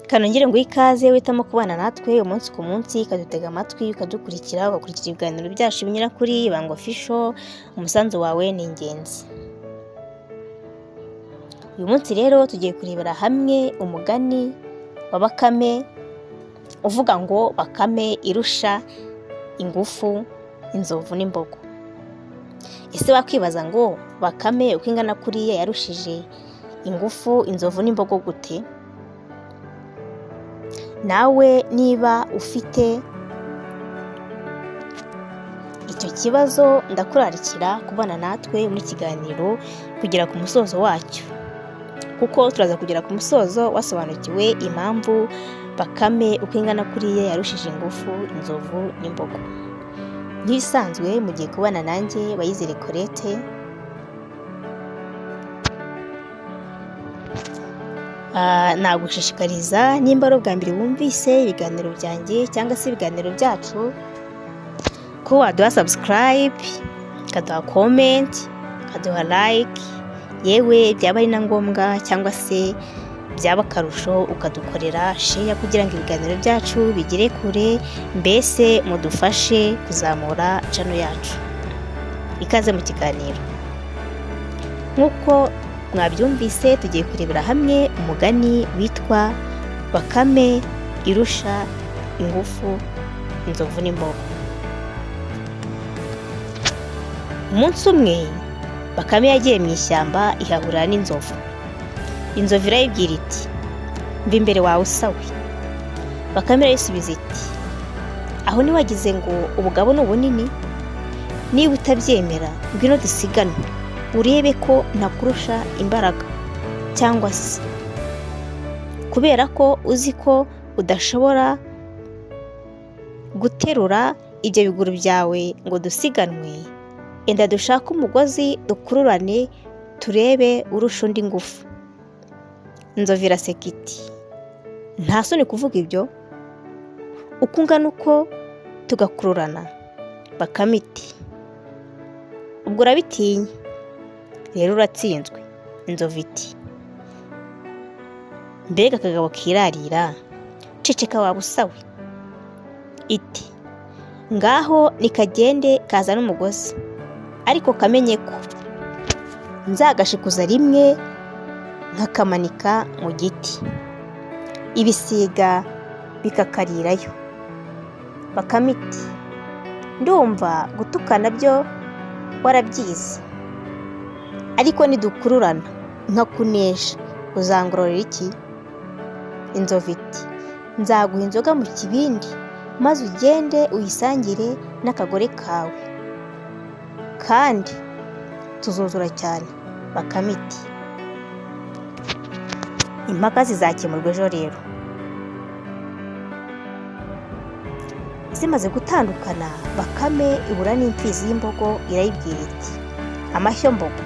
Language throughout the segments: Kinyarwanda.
Kanongere ngo ikaze witamo kubana natwe umunsi ku munsi, kadutega amatwi ukadukurikira, ugakurikira ibiganiro byacu binyura kuri Ibanga Official. Umusanzu wawe ni ingenzi. Uyu munsi rero tugiye kurebera hamwe umugani wa Bakame uvuga ngo Bakame irusha ingufu inzovu n'imbogo. Ese wakwibaza ngo Bakame uko ingana kuriya yarushije ingufu inzovu n'imbogo gute? Nawe niba ufite icyo kibazo ndakurarikira kubana natwe muri kiganiro kugera ku musozo wacyo, kuko turaza kugera ku musozo wasobanukiwe impamvu Bakame uko ingana kuriya yarushije ingufu inzovu n'imbogo. Nk'ibisanzwe mugiye kubana nanjye Bayizere Colette. Nagushishikariza nimba ari ubwa mbere wumvise ibiganiro byanjye cyangwa se ibiganiro byacu ko waduha subscribe, ukaduha comment, ukaduha like, yewe byaba ari na ngombwa cyangwa se byaba akarusho ukadukorera share kugira ngo ibiganiro byacu bigere kure, mbese mudufashe kuzamura channel yacu. Ikaze mu kiganiro. Nk'uko mwabyumvise tugiye kurebera hamwe umugani witwa Bakame irusha ingufu inzovu n'imbogo. Umunsi umwe Bakame yagiye mu ishyamba ihahurira n'inzovu. Inzovu irayibwira iti mva imbere wawe usawe. Bakame irayisubiza iti aho niwagize ngo ubugabo n'ubunini, niba utabyemera ngwino dusiganwe urebe ko nakurusha imbaraga, cyangwa se kubera ko uzi ko udashobora guterura ibyo biguru byawe ngo dusiganwe, enda dushaka umugozi dukururane turebe urusha undi ngufu. Inzovu iraseka iti nta soni kuvuga ibyo, uko ungana uko tugakururana. Bakame iti ubwo urabitinya rero uratsinzwe. Inzovu iti mbega akagabo kirarira, ceceka waba usawe. Iti ngaho nikagende kazana umugozi, ariko kamenye ko nzagashikuza rimwe nkakamanika mu giti, ibisiga bikakarirayo. Bakame iti ndumva gutukana byo warabyize, ariko nidukururana nkakunesha uzangororera iki? Inzovu iti nzaguha inzoga mu kibindi maze ugende uyisangire n'akagore kawe, kandi tuzuzura cyane. Bakame iti impaka zizakemurwa ejo rero. Zimaze gutandukana Bakame ibura n'imfizi y'imbogo irayibwira iti amashyo mbogo.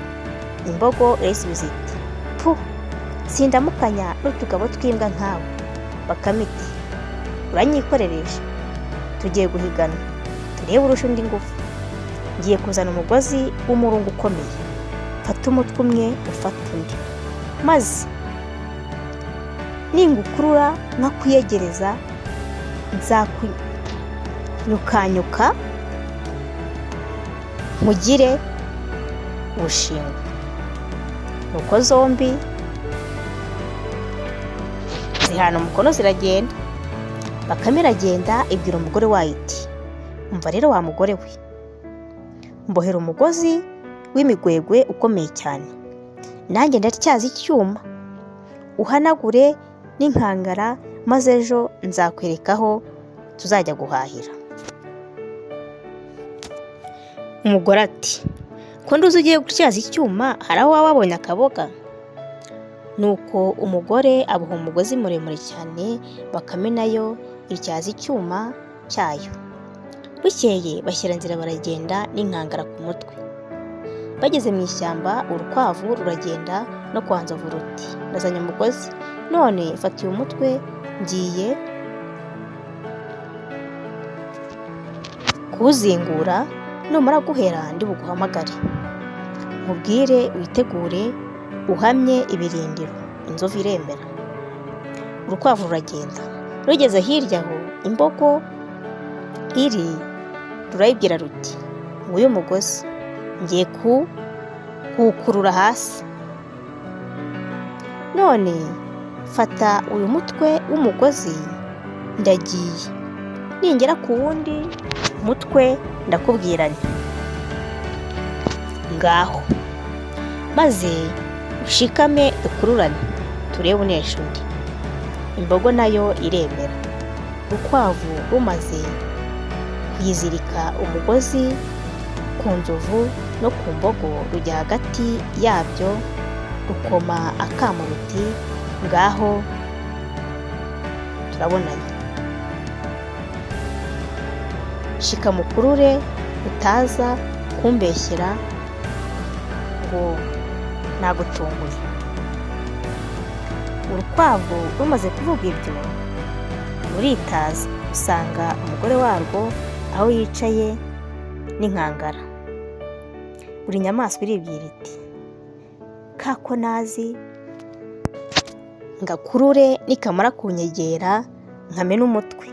Imbogo irayisubiza iti pu sindamukanya n'utugabo tw'imbwa nkawe. Bakame iti uranyikorereje, tugiye guhigana turebe urusha undi ngufu. Ngiye kuzana umugozi w'umurungu ukomeye, fata umutwe umwe ufata undi, maze ningukurura nkakwiyegereza nzakunyukanyuka nkugire ubushingwe. Nuko zombi zihana umukono ziragenda. Bakame iragenda ibwira umugore wayo iti umva rero wa mugore we, mbohera umugozi w'imigwegwe ukomeye cyane, nanjye ndatyaza icyuma, uhanagure n'inkangara, maze ejo nzakwerekaho tuzajya guhahira. Umugore ati ko nduzi ugiye gutyaza icyuma, hari aho waba wabonye akaboga? Nuko umugore abuha umugozi muremure cyane, Bakame nayo ityaza icyuma cyayo. Bukeye bashyira nzira baragenda n'inkangara ku mutwe. Bageze mu ishyamba urukwavu ruragenda no kwa nzovu ruti ndazanye umugozi, none fatiye umutwe ngiye kuwuzingura, numara guhera ndi buguhamagare mubwire witegure uhamye ibirindiro. Inzovu iremera. urukwavu ruragenda. Rugeze hirya aho imbogo iri, rurayibwira ruti nguyu umugozi ngiye kuwukurura hasi, none fata uyu mutwe w'umugozi ndagiye, ningera ku wundi mutwe ndakubwira nti ngaho, maze ushikame dukururane turebe unesha undi. Imbogo nayo iremera. Urukwavu rumaze kuyizirika umugozi ku nzovu no ku mbogo, rujya hagati yabyo rukoma akamo ruti ngaho turabonanye, shika mukurure utaza kumbeshyera ngo nagutunguye. Urukwavu rumaze kuvuga ibyo ruritaza, usanga umugore warwo aho yicaye n'inkangara. Buri nyamaswa iribwira iti kako nazi ngakurure nikamara kunyegera nkamena umutwe.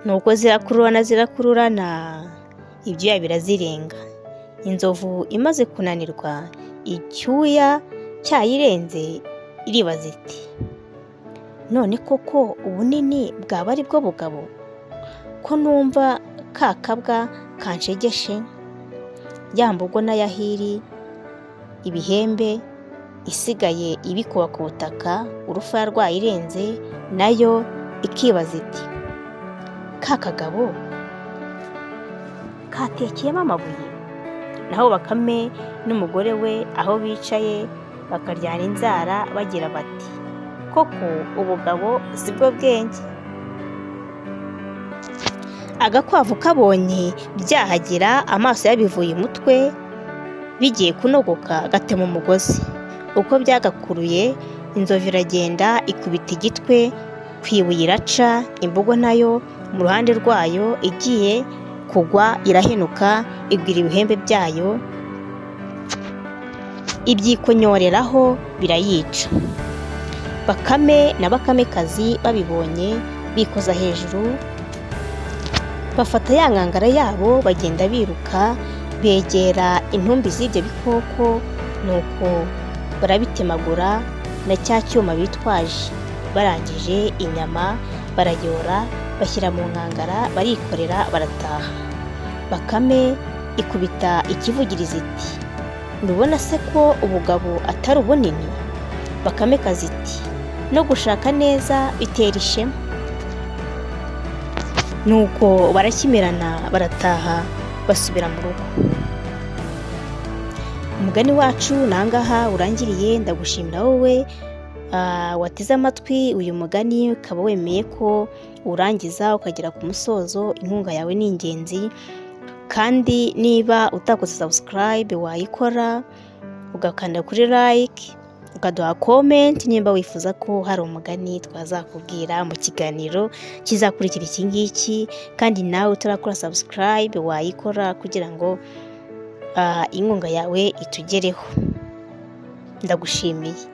Nuko zirakururana ibyuya birazirenga. Inzovu imaze kunanirwa icyuya cyayirenze iribaza iti none koko ubunini bwaba ari bwo bugabo, ko numva ka kabwa kanshegeshe. Ya mbogo n'ayahiri ibihembe isigaye ibikuba ku butaka, urufaya rwayirenze nayo ikibaza iti ka kagabo katekeyemo amabuye. Naho Bakame n'umugore we aho bicaye bakaryana inzara bagira bati koko ubugabo si bwo bwenge. Agakwavu kabonye byahagira amaso yabivuye umutwe bigiye kunogoka gatema umugozi. Uko byagakuruye inzovu iragenda ikubita igitwe ku ibuye iraca. Imbogo nayo mu ruhande rwayo igiye kugwa irahenuka igwira ibihembe byayo ibyikonyoreraho birayica. Bakame na Bakamekazi babibonye bikoza hejuru, bafata ya nkangara yabo bagenda biruka begera intumbi z'ibyo bikoko, nuko barabitemagura na cya cyuma bitwaje. Barangije inyama barayora bashyira mu nkangara barikorera barataha. Bakame ikubita ikivugiriza iti ndubona se ko ubugabo atari ubunini? Bakamekazi iti no gushaka neza bitera ishema. Nuko barakimirana barataha basubira mu rugo. Umugani wacu nangaha urangiriye. Ndagushimira wowe wateze amatwi uyu mugani ukaba wemeye ko urangiza ukagera ku musozo. Inkunga yawe ni ingenzi, kandi niba utakoze subscribe wayikora ugakanda kuri like ukaduha comment nimba wifuza ko hari umugani twazakubwira mu kiganiro kizakurikira iki ngiki. Kandi nawe utarakora subscribe wayikora kugira ngo inkunga yawe itugereho. Ndagushimiye.